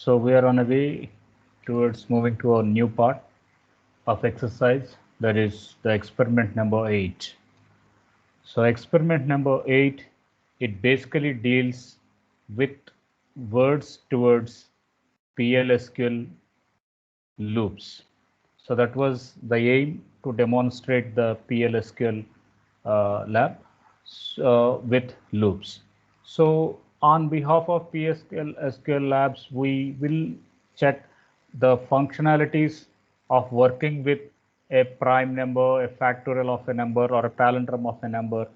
So we are on a way towards moving to a new part of exercise, that is the experiment number 8. So experiment number 8, it basically deals with words towards PLSQL loops. So that was the aim, to demonstrate the PLSQL lab with loops. So on behalf of PSQL SQL labs, we will check the functionalities of working with a prime number, a factorial of a number, or a palindrome of a number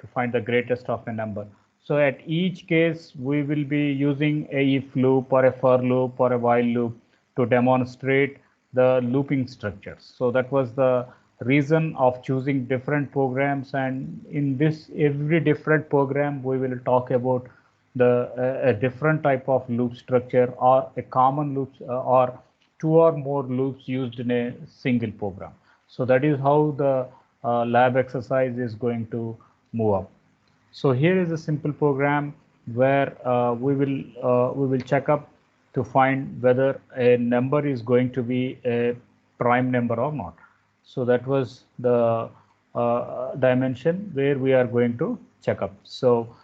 to find the greatest of a number. So at each case, we will be using a if loop or a for loop or a while loop to demonstrate the looping structures. So that was the reason of choosing different programs, and in this every different program we will talk about the a different type of loop structure, or a common loop, or two or more loops used in a single program. So that is how the lab exercise is going to move up. So here is a simple program where we will check up to find whether a number is going to be a prime number or not. So that was the dimension where we are going to check up. So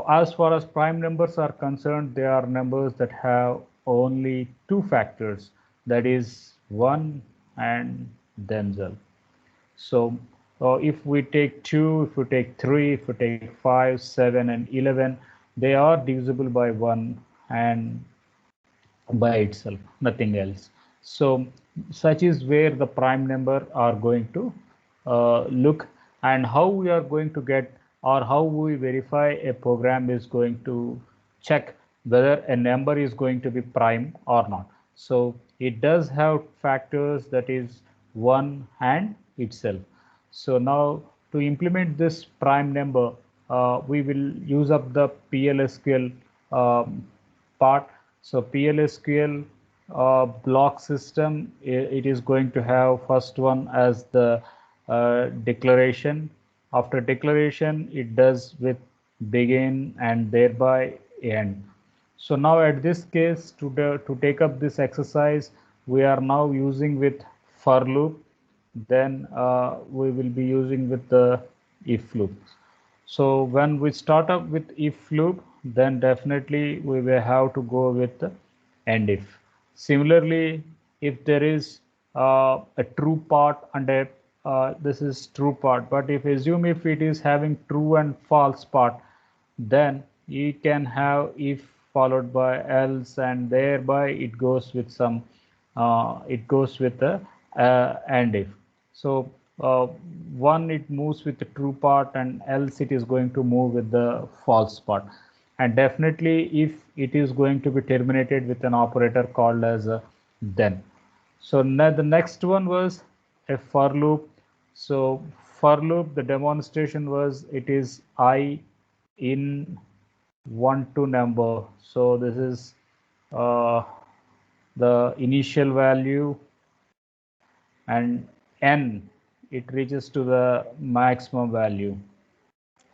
as far as prime numbers are concerned, they are numbers that have only two factors, that is 1 and themselves. So if we take 2, if we take 3, if we take 5, 7, and 11, they are divisible by 1 and by itself, nothing else. So such is where the prime number are going to look, and how we are going to get, or how we verify a program is going to check whether a number is going to be prime or not. So it does have factors, that is 1 and itself. So now to implement this prime number, we will use up the PLSQL part. So PLSQL block system, it is going to have first one as the declaration. After declaration, it does with begin and thereby end. So now at this case, to take up this exercise, we are now using with for loop. Then we will be using with the if loop. So when we start up with if loop, then definitely we will have to go with the end if. Similarly, if there is a true part and a this is true part, but if assume if it is having true and false part, then you can have if followed by else, and thereby it goes with some it goes with the and if. So one, it moves with the true part, and else it is going to move with the false part. And definitely if it is going to be terminated with an operator called as a then. So now the next one was a for loop. So for loop, the demonstration was it is I in 1 to number. So this is the initial value, and n, it reaches to the maximum value.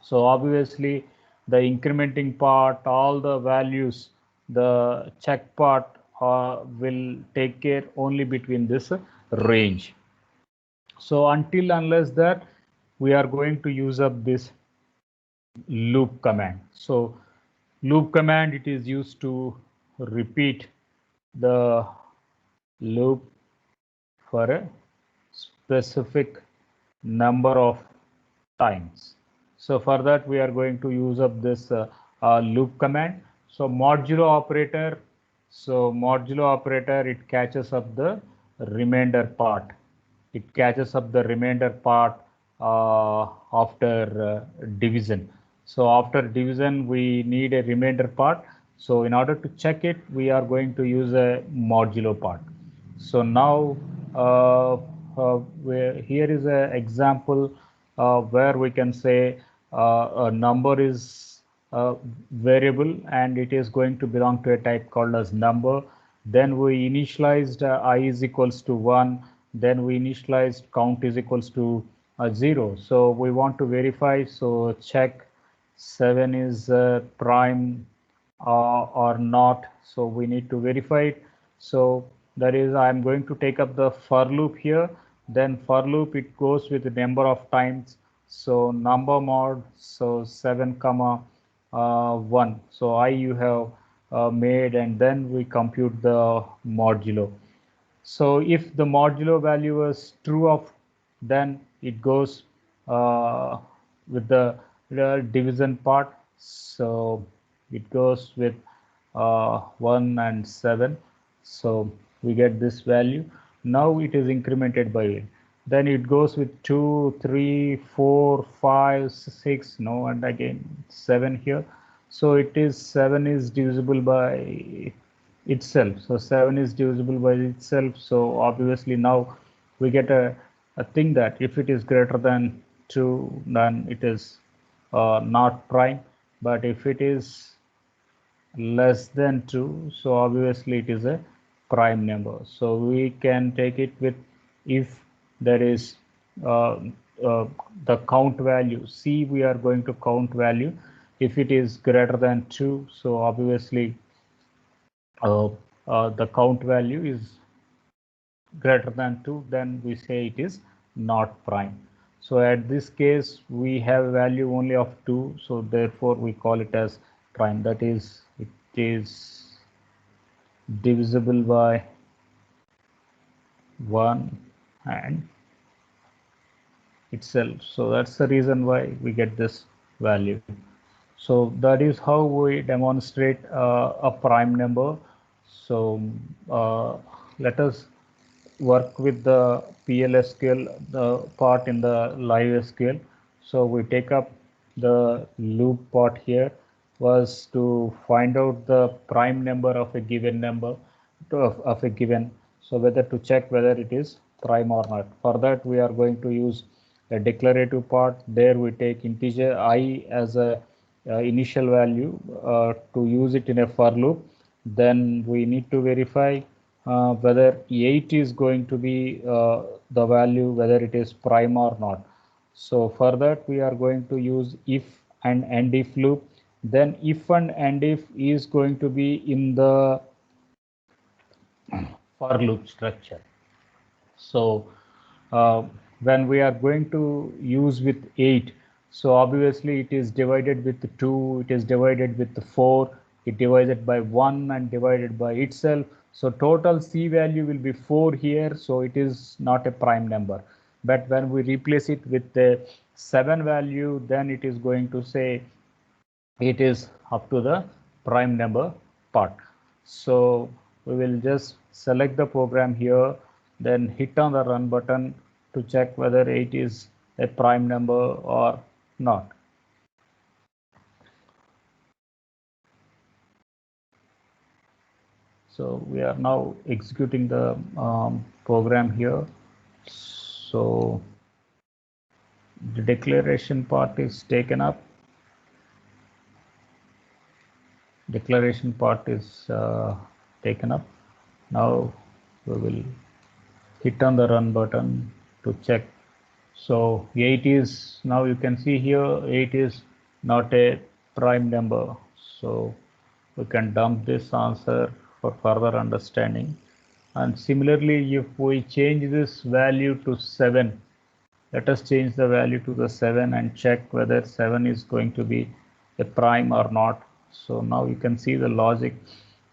So obviously the incrementing part, all the values, the check part will take care only between this range. So until unless that, we are going to use up this loop command. So loop command, it is used to repeat the loop for a specific number of times. So for that, we are going to use up this loop command. So modulo operator, it catches up the remainder part. It catches up the remainder part after division. So after division, we need a remainder part. So in order to check it, we are going to use a modulo part. So now here is an example where we can say a number is a variable, and it is going to belong to a type called as number. Then we initialized I is equals to 1. Then we initialized count is equals to 0. So we want to verify. So check 7 is prime or not. So we need to verify it. So that is, I'm going to take up the for loop here. Then for loop, it goes with the number of times. So number mod, so 7 comma 1. So I you have made, and then we compute the modulo. So if the modulo value is true of, then it goes with the division part. So it goes with 1 and 7. So we get this value. Now it is incremented by it. Then it goes with 2, 3, 4, 5, 6, no, and again 7 here. So it is 7 is divisible by itself. So 7 is divisible by itself. So obviously now we get a thing that if it is greater than 2, then it is not prime. But if it is less than 2, so obviously it is a prime number. So we can take it with if there is uh, uh, the count value. C, we are going to count value. If it is greater than 2, so obviously the count value is greater than 2, then we say it is not prime. So at this case, we have value only of 2, so therefore we call it as prime. That is, it is divisible by 1 and itself. So that's the reason why we get this value. So that is how we demonstrate a prime number. So let us work with the PLSQL, the part in the live SQL. So we take up the loop part here was to find out the prime number of a given number of a given. So whether to check whether it is prime or not. For that we are going to use a declarative part. There we take integer I as a initial value to use it in a for loop. Then we need to verify whether 8 is going to be the value, whether it is prime or not. So for that we are going to use if and if loop. Then if and if is going to be in the for loop structure. So when we are going to use with 8, so obviously it is divided with 2, it is divided with 4, it divided by 1 and divided by itself. So total C value will be 4 here, so it is not a prime number. But when we replace it with the 7 value, then it is going to say it is up to the prime number part. So we will just select the program here, then hit on the run button to check whether 8 is a prime number or not. So we are now executing the program here. So the declaration part is taken up. Declaration part is taken up. Now we will hit on the run button to check. So 8 is, now you can see here 8 is not a prime number. So we can dump this answer for further understanding. And similarly, if we change this value to 7, let us change the value to the 7 and check whether 7 is going to be a prime or not. So now you can see the logic.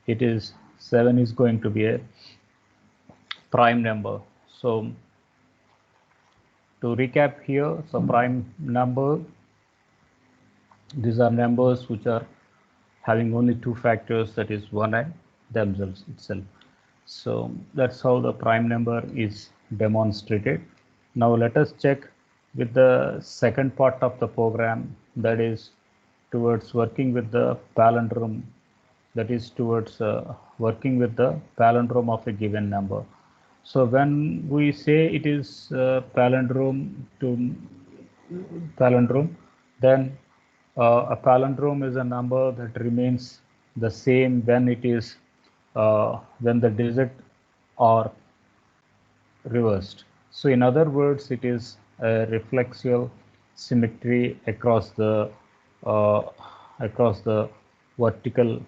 It is 7 is going to be a prime number. So to recap here, so prime number, these are numbers which are having only two factors, that is 1 and themselves itself. So that's how the prime number is demonstrated. Now let us check with the second part of the program, that is towards working with the palindrome, that is towards working with the palindrome of a given number. So when we say it is palindrome to palindrome, then a palindrome is a number that remains the same when it is when the digit are reversed. So in other words, it is a reflexive symmetry uh, across the vertical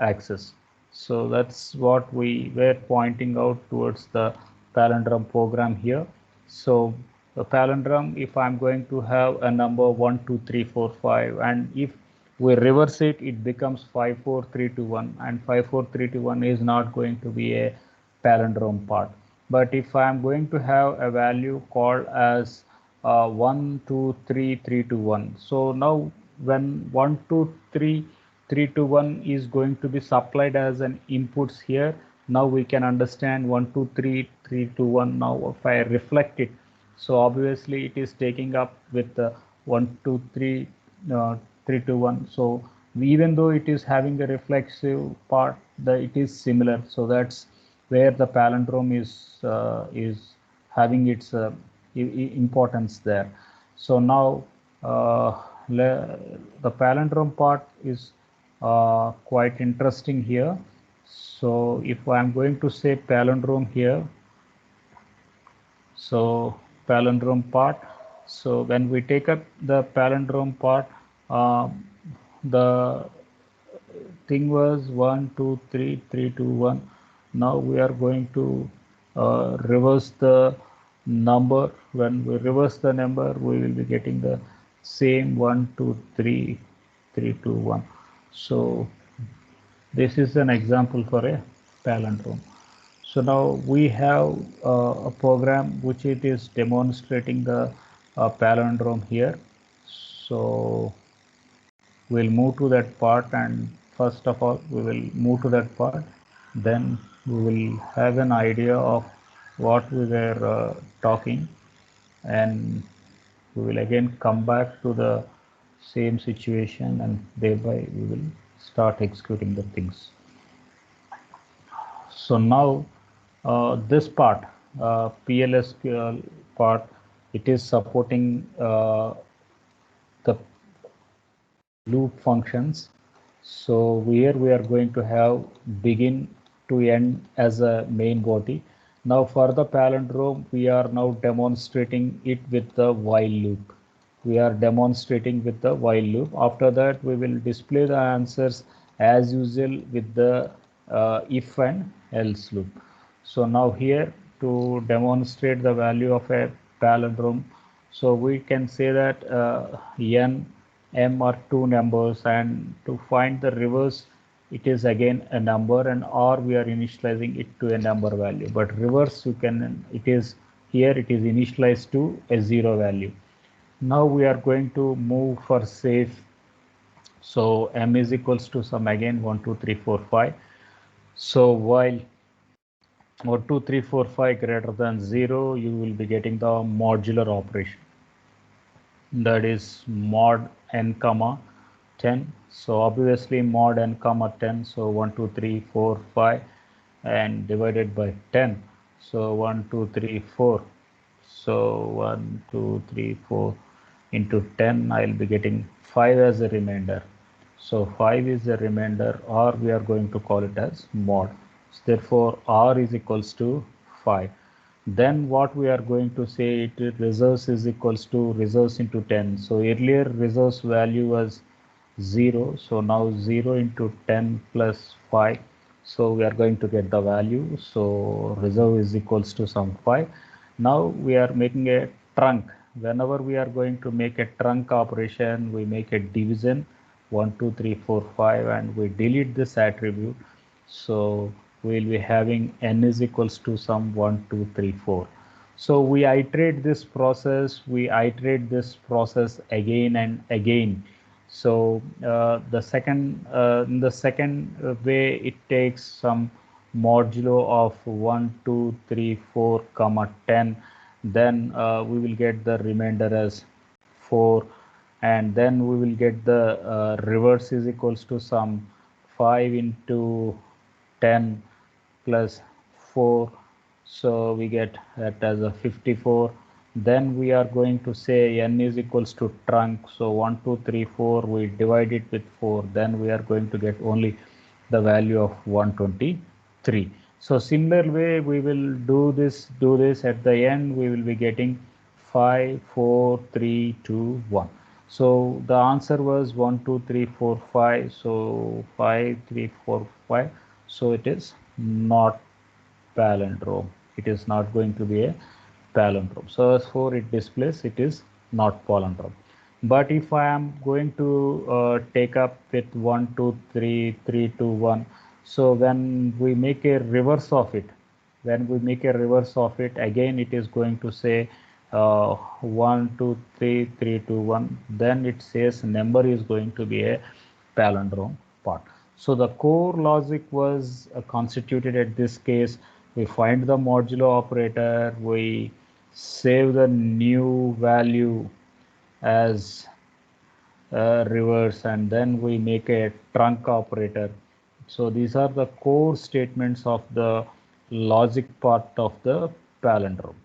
axis. So that's what we were pointing out towards the palindrome program here. So the palindrome, if I'm going to have a number 1, 2, 3, 4, 5, and if we reverse it, it becomes 5, 4, 3, 2, 1, and 5, 4, 3, 2, 1 is not going to be a palindrome part. But if I'm going to have a value called as 1, 2, 3, 3, 2, 1. So now when 1, 2, 3, 3, 2, 1 is going to be supplied as an inputs here, now we can understand 1, 2, 3, 3, 2, 1. Now if I reflect it, so obviously it is taking up with the 1, 2, 3, 3, 2, 1. So even though it is having a reflexive part, it is similar. So that's where the palindrome is having its importance there. So now the palindrome part is quite interesting here. So if I'm going to say palindrome here, so palindrome part. So when we take up the palindrome part, the thing was 1, 2, 3, 3, 2, 1. Now we are going to reverse the number. When we reverse the number, we will be getting the same 1, 2, 3, 3, 2, 1. So this is an example for a palindrome. So now we have a program which it is demonstrating the palindrome here. So we'll move to that part, and first of all we will move to that part, then we will have an idea of what we were talking, and we will again come back to the same situation, and thereby we will start executing the things. So now this part, PLSQL part, it is supporting the loop functions. So here we are going to have begin to end as a main body. Now for the palindrome, we are now demonstrating it with the while loop. We are demonstrating with the while loop. After that, we will display the answers as usual with the if and else loop. So now here to demonstrate the value of a palindrome, so we can say that n, m are two numbers, and to find the reverse, it is again a number, and or we are initializing it to a number value. But reverse, you can, it is here, it is initialized to a 0 value. Now we are going to move for safe. So m is equals to some again 1, 2, 3, 4, 5. So while 1, 2, 3, 4, 5 greater than 0, you will be getting the modular operation. That is mod n comma 10. So obviously mod n comma 10. So 1, 2, 3, 4, 5 and divided by 10. So 1, 2, 3, 4. So 1, 2, 3, 4 into 10, I'll be getting 5 as a remainder. So 5 is a remainder, or we are going to call it as mod. So therefore r is equals to 5. Then what we are going to say, it reserves is equals to reserves into 10. So earlier reserves value was 0. So now 0 into 10 plus 5. So we are going to get the value. So reserve is equals to some 5. Now we are making a trunk. Whenever we are going to make a trunk operation, we make a division 1, 2, 3, 4, 5, and we delete this attribute. So we will be having n is equals to some 1, 2, 3, 4. So we iterate this process, again and again. So in the second way, it takes some modulo of 1, 2, 3, 4, comma 10. Then we will get the remainder as 4, and then we will get the reverse is equals to some 5 into 10 plus 4. So we get that as a 54. Then we are going to say n is equals to trunk. So 1, 2, 3, 4, we divide it with 4. Then we are going to get only the value of 123. So similar way we will do this at the end. We will be getting 5, 4, 3, 2, 1. So the answer was 1 2 3 4 5. So 5 3 4 5. So it is not palindrome. It is not going to be a palindrome. So as for it displays, it is not palindrome. But if I am going to take up with 1 2 3 3 2 1, so when we make a reverse of it, again it is going to say 1 2 3 3 2 1. Then it says number is going to be a palindrome part. So the core logic was constituted at this case. We find the modulo operator, we save the new value as reverse, and then we make a trunc operator. So these are the core statements of the logic part of the palindrome.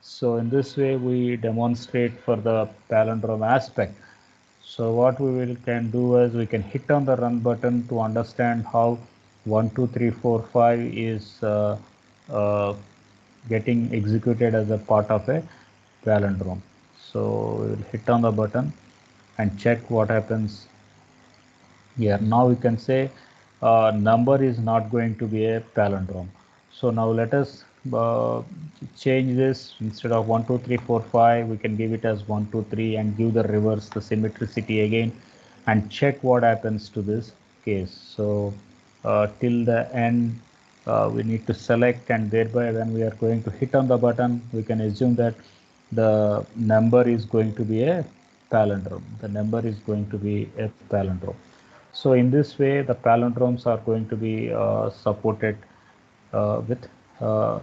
So in this way we demonstrate for the palindrome aspect. So what we will can do is we can hit on the run button to understand how 1 2 3 4 5 is uh, getting executed as a part of a palindrome. So we will hit on the button and check what happens here. Now we can say number is not going to be a palindrome. So now let us change this. Instead of 1 2 3 4 5, we can give it as 1 2 3 and give the reverse, the symmetricity again, and check what happens to this case. So till the end we need to select, and thereby when we are going to hit on the button, we can assume that the number is going to be a palindrome. The number is going to be a palindrome. So in this way, the palindromes are going to be supported with a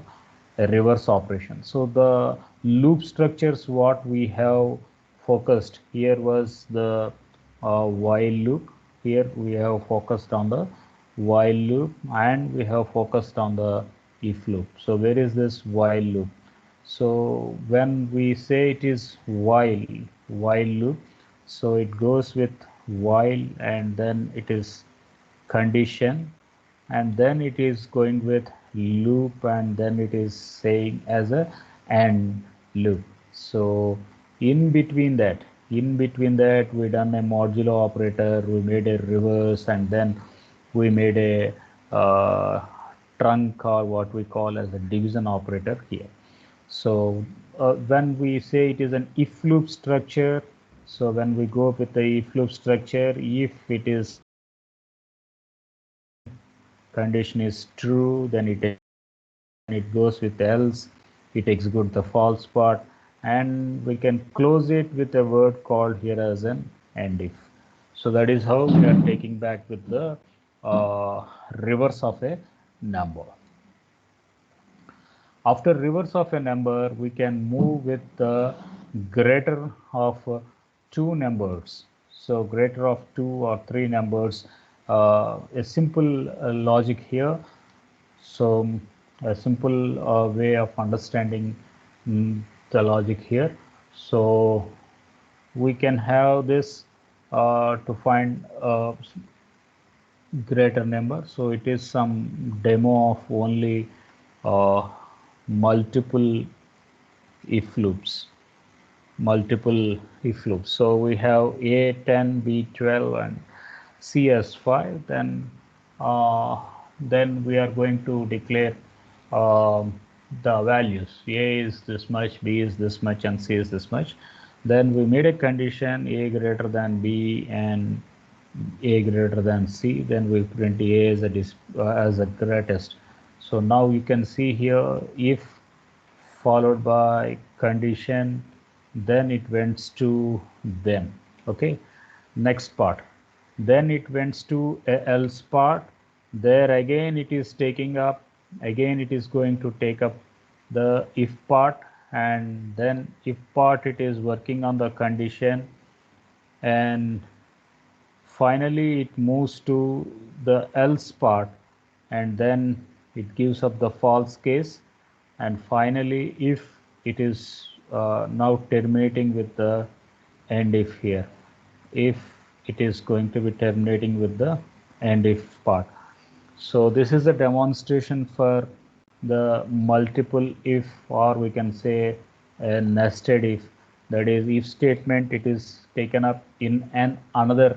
reverse operation. So the loop structures what we have focused here was the while loop. Here we have focused on the while loop, and we have focused on the if loop. So where is this while loop? So when we say it is while loop, so it goes with while, and then it is condition, and then it is going with loop, and then it is saying as a and loop. So in between that we done a modulo operator, we made a reverse, and then we made a trunc, or what we call as a division operator here. So when we say it is an if loop structure, so when we go with the if loop structure, if it is condition is true, then it goes with else, it executes the false part, and we can close it with a word called here as an end if. So that is how we are taking back with the reverse of a number. After reverse of a number, we can move with the greater of two numbers. So greater of two or three numbers. A simple logic here. So a simple way of understanding the logic here. So we can have this to find greater number. So it is some demo of only uh, multiple if loops. So we have A10, B12, and CS5. Then we are going to declare the values. A is this much, B is this much, and C is this much. Then we made a condition A greater than B and A greater than C. Then we print A as a greatest. So now you can see here if followed by condition, then it went to then. Okay, next part, then it went to a else part. There again it is taking up, again it is going to take up the if part, and then if part it is working on the condition, and finally it moves to the else part, and then it gives up the false case, and finally if it is now terminating with the end if here, if it is going to be terminating with the end if part. So this is a demonstration for the multiple if, or we can say a nested if. that is if statement, it is taken up in another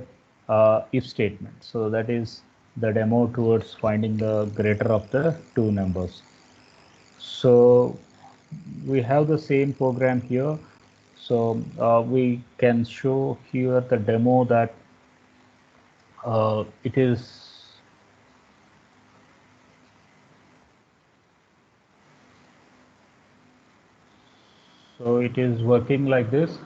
if statement. So that is the demo towards finding the greater of the two numbers. So we have the same program here. So we can show here the demo that it is so it is working like this.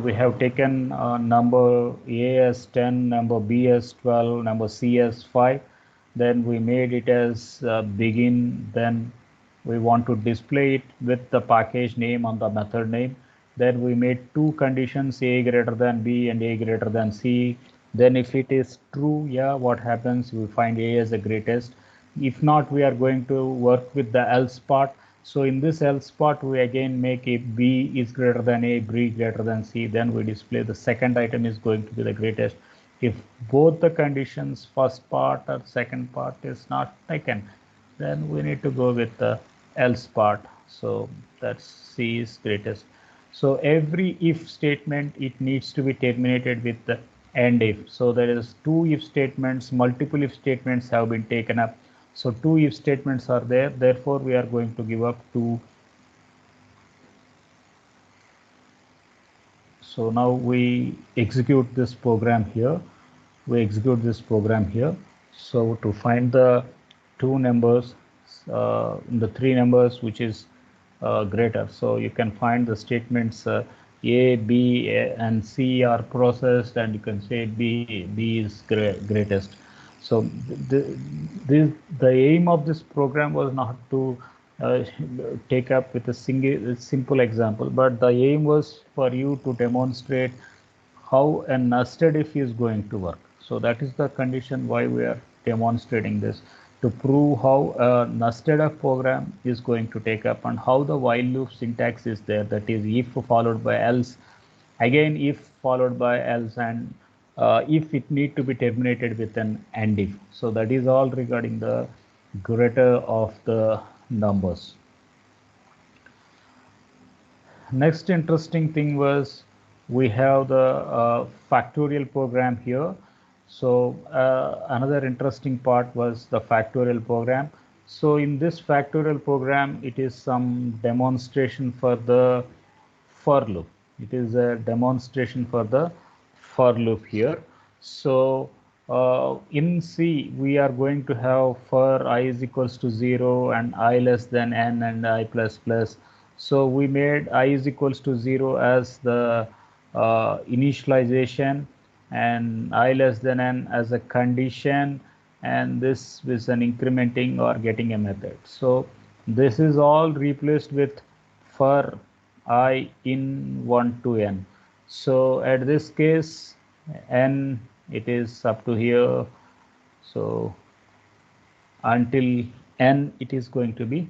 We have taken number A as 10, number B as 12, number C as 5. Then we made it as begin. Then we want to display it with the package name on the method name. Then we made two conditions, A greater than B and A greater than C. Then if it is true, yeah, what happens? We find A as the greatest. If not, we are going to work with the else part. So in this else part, we again make a B is greater than A, B greater than C. Then we display the second item is going to be the greatest. If both the conditions, first part or second part, is not taken, then we need to go with the else part. So that's C is greatest. So every if statement, it needs to be terminated with the end if. So there is two if statements, multiple if statements have been taken up. So two if statements are there. Therefore, we are going to give up two. So now we execute this program here. We execute this program here. So to find the two numbers, the three numbers which is greater. So you can find the statements A, B, and C are processed, and you can say B is greatest. So the aim of this program was not to uh, take up with a simple example, but the aim was for you to demonstrate how a nested if is going to work. So that is the condition why we are demonstrating this, to prove how a nested if program is going to take up and how the while loop syntax is there, that is if followed by else, again if followed by else, and if it need to be terminated with an and if. So that is all regarding the greater of the numbers. Next interesting thing was we have the factorial program here. So another interesting part was the factorial program. So in this factorial program, it is some demonstration for the for loop. It is a demonstration for the for loop here. So in C, we are going to have for I is equals to 0 and I less than n and I plus plus. So we made I is equals to 0 as the initialization and I less than n as a condition, and this is an incrementing or getting a method. So this is all replaced with for I in 1 to n. So at this case, n, it is up to here. So until n, it is going to be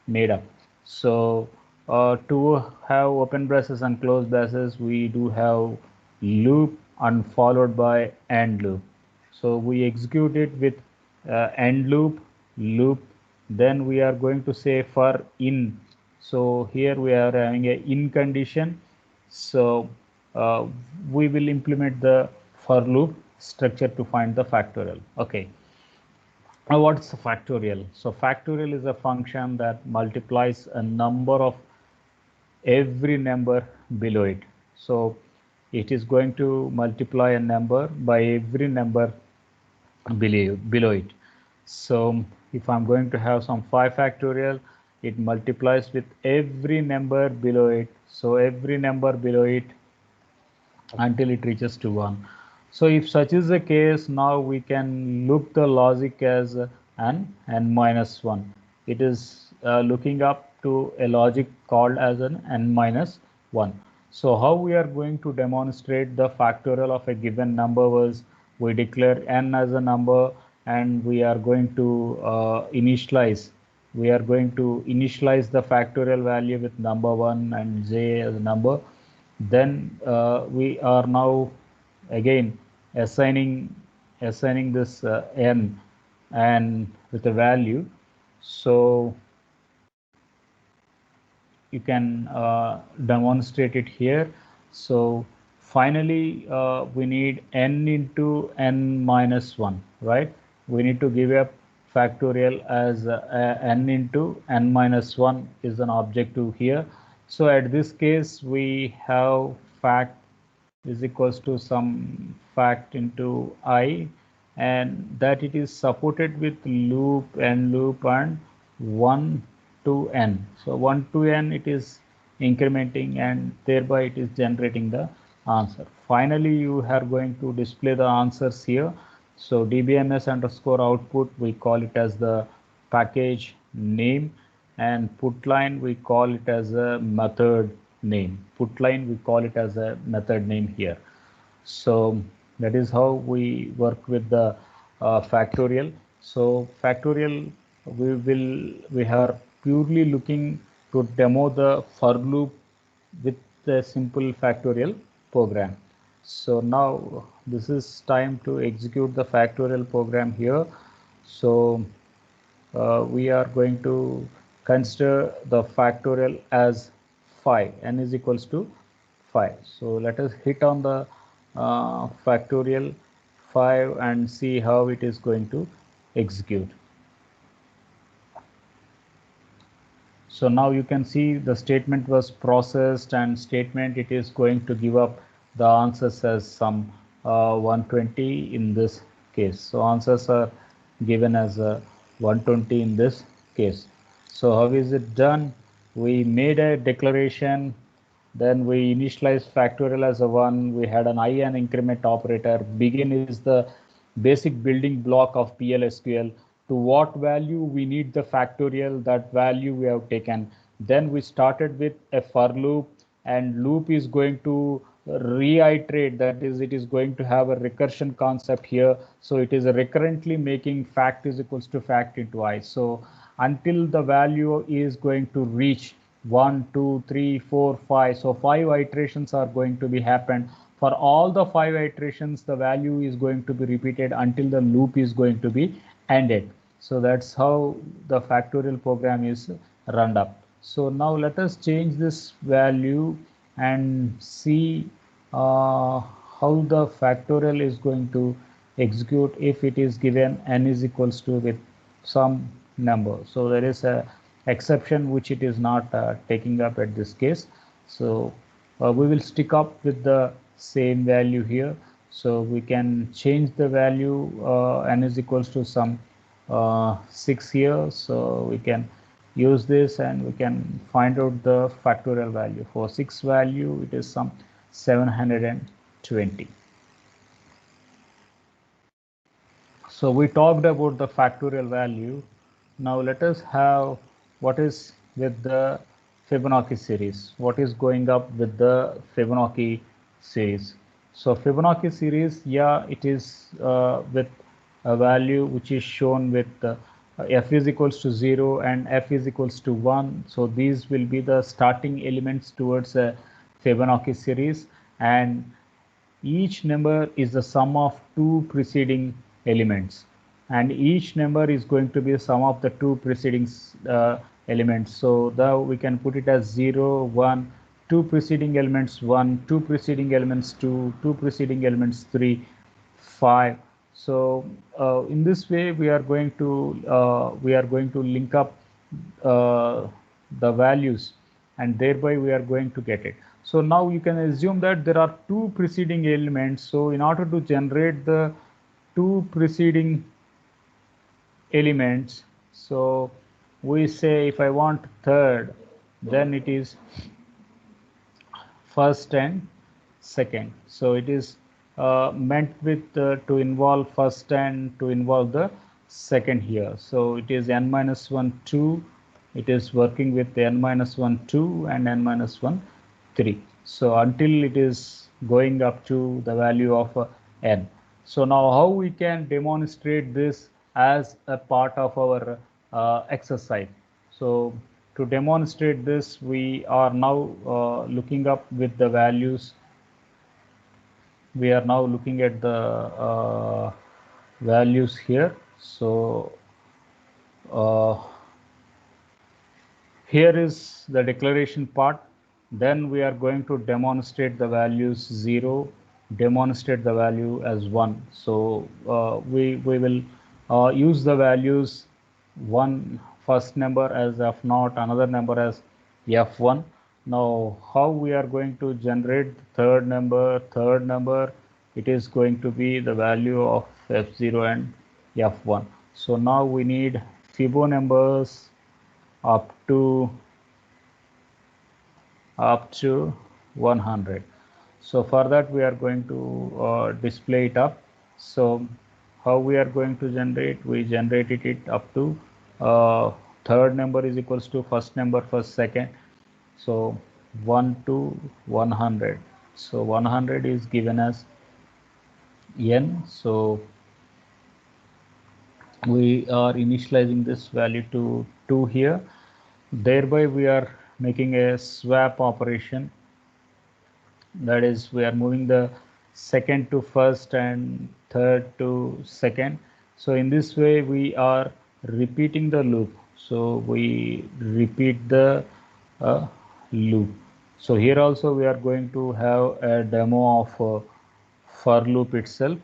made up. So to have open braces and closed braces, we do have loop and followed by end loop. So we execute it with end loop, loop. Then we are going to say for in. So here we are having a in condition. So we will implement the for loop structure to find the factorial. Okay. Now, what's a factorial? So factorial is a function that multiplies a number of every number below it. So it is going to multiply a number by every number below it. So if I'm going to have some 5 factorial, it multiplies with every number below it. So every number below it until it reaches to 1. So if such is the case, now we can look the logic as an n minus 1. It is looking up to a logic called as an n minus 1. So how we are going to demonstrate the factorial of a given number was we declare n as a number, and we are going to initialize. We are going to initialize the factorial value with number 1 and j as a number. Then we are now again assigning this n and with a value. So you can demonstrate it here. So finally, we need n into n minus 1, right? We need to give a factorial as n into n minus 1 is an objective here. So at this case, we have fact is equals to some fact into I, and that it is supported with loop and 1 to n. So 1 to n it is incrementing, and thereby it is generating the answer. Finally, you are going to display the answers here. So dbms underscore output, we call it as the package name, and put line we call it as a method name. Put line we call it as a method name here. So that is how we work with the factorial. So factorial, we are purely looking to demo the for loop with the simple factorial program. So now this is time to execute the factorial program here. So we are going to consider the factorial as 5, n is equals to 5. So let us hit on the factorial 5 and see how it is going to execute. So now you can see the statement was processed, and statement it is going to give up the answers as some 120 in this case. So answers are given as 120 in this case. So how is it done? We made a declaration, then we initialized factorial as a 1. We had an I and increment operator. Begin is the basic building block of PLSQL. To what value we need the factorial, that value we have taken. Then we started with a for loop, and loop is going to reiterate, that is, it is going to have a recursion concept here. So it is recurrently making fact is equals to fact into I. So until the value is going to reach 1, 2, 3, 4, 5. So 5 iterations are going to be happened. For all the 5 iterations, the value is going to be repeated until the loop is going to be ended. So that's how the factorial program is run up. So now let us change this value and see how the factorial is going to execute if it is given n is equals to with some number. So there is a exception which it is not taking up at this case. So we will stick up with the same value here. So we can change the value n is equals to some 6 here. So we can use this and we can find out the factorial value. For 6 value, it is some 720. So we talked about the factorial value. Now let us have what is with the Fibonacci series. What is going up with the Fibonacci series? So Fibonacci series, yeah, it is with a value which is shown with f is equals to 0 and f is equals to 1. So these will be the starting elements towards a Fibonacci series, and each number is the sum of two preceding elements, and each number is going to be the sum of the two preceding elements. So now we can put it as 0, 1, two preceding elements 1, two preceding elements 2, two preceding elements 3, 5. So in this way we are going to link up the values, and thereby we are going to get it. So now you can assume that there are two preceding elements. So in order to generate the two preceding elements, so we say if I want third, then it is first and second. So it is meant with to involve first and to involve the second here. So it is n minus 1 2. It is working with n minus 1 2 and n minus 1 3. So until it is going up to the value of n. So now how we can demonstrate this as a part of our exercise? So to demonstrate this, we are now looking up with the values. We are now looking at the values here. So Here is the declaration part. Then we are going to demonstrate the values 0, demonstrate the value as 1. So we will use the values one first number as f0, another number as f1. Now how we are going to generate the third number, it is going to be the value of f0 and f1. So now we need Fibonacci numbers up to 100. So for that we are going to display it up. So how we are going to generate? We generated it up to third number is equals to first number first second. So 1 to 100. So 100 is given as n. So we are initializing this value to 2 here. Thereby we are making a swap operation. That is, we are moving the second to first and third to second. So in this way we are repeating the loop. So we repeat the loop. So here also we are going to have a demo of for loop itself.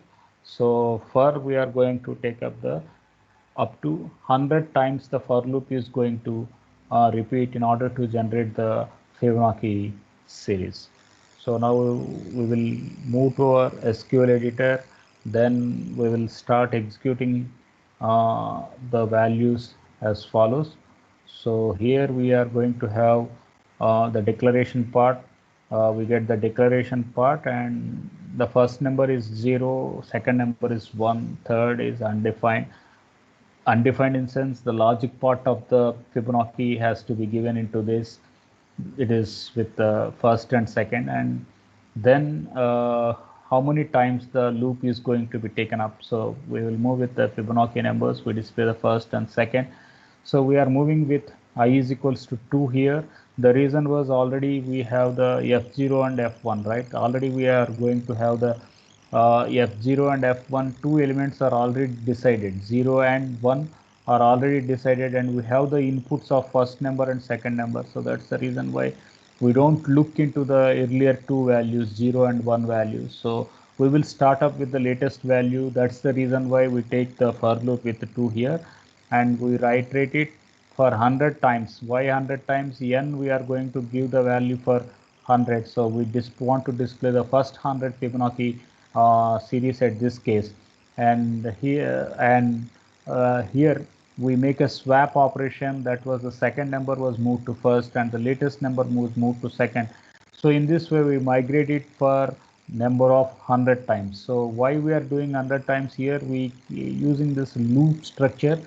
So for we are going to take up the up to 100 times the for loop is going to repeat in order to generate the Fibonacci series. So now we will move to our SQL editor, then we will start executing the values as follows. So here we are going to have the declaration part. We get the declaration part, and the first number is 0, second number is 1, third is undefined. Undefined in sense the logic part of the Fibonacci has to be given into this. It is with the first and second, and then how many times the loop is going to be taken up. So we will move with the Fibonacci numbers. We display the first and second. So we are moving with I is equals to 2 here. The reason was already we have the f0 and f1, right? Already we are going to have the f0 and f1, two elements are already decided. 0 and 1 are already decided, and we have the inputs of first number and second number. So that's the reason why we don't look into the earlier two values, 0 and 1 values. So we will start up with the latest value. That's the reason why we take the for loop with the 2 here, and we iterate it for 100 times. Why 100 times? N we are going to give the value for 100. So we just want to display the first 100 Fibonacci series at this case, and here we make a swap operation. That was the second number was moved to first, and the latest number was moved to second. So in this way we migrate it for number of 100 times. So why we are doing 100 times here? We using this loop structure,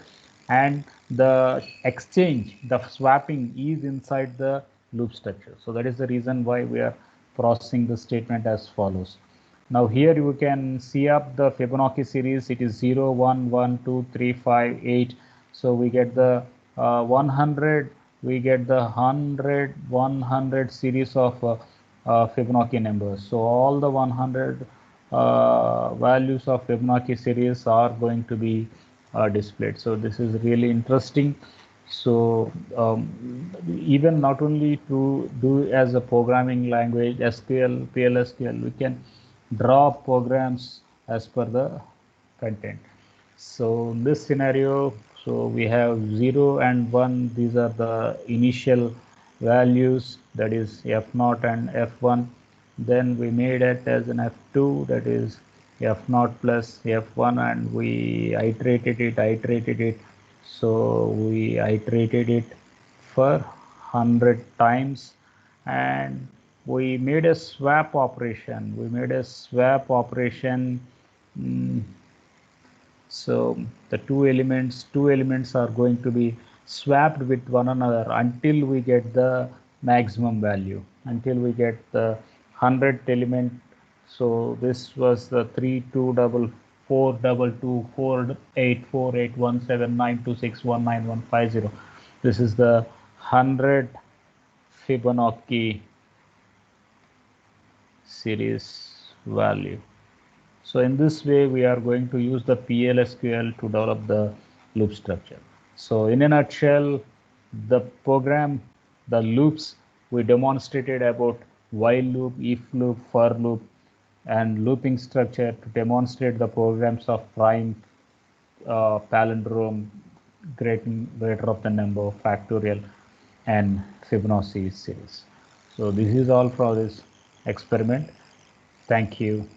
and the exchange, the swapping is inside the loop structure. So that is the reason why we are processing the statement as follows. Now here you can see up the Fibonacci series. It is 0, 1, 1, 2, 3, 5, 8. So we get the 100, we get the 100 series of Fibonacci numbers. So all the 100 values of Fibonacci series are going to be displayed. So this is really interesting. So even not only to do as a programming language, SQL, PLSQL, we can draw programs as per the content. So in this scenario, so we have 0 and 1. These are the initial values, that is f0 and f1. Then we made it as an f2, that is f0 plus f1, and we iterated it. So we iterated it for 100 times, and we made a swap operation. So the two elements are going to be swapped with one another until we get the maximum value, until we get the 100th element. So this was the 3 2 double 4 double 2 4 8 4 8 1 7 9 2 6 1 9 1 5 0. This is the 100 Fibonacci series value. So in this way, we are going to use the PLSQL to develop the loop structure. So in a nutshell, the program the loops we demonstrated about while loop, if loop, for loop, and looping structure to demonstrate the programs of prime, palindrome, greater of the number, factorial, and Fibonacci series. So this is all for this experiment. Thank you.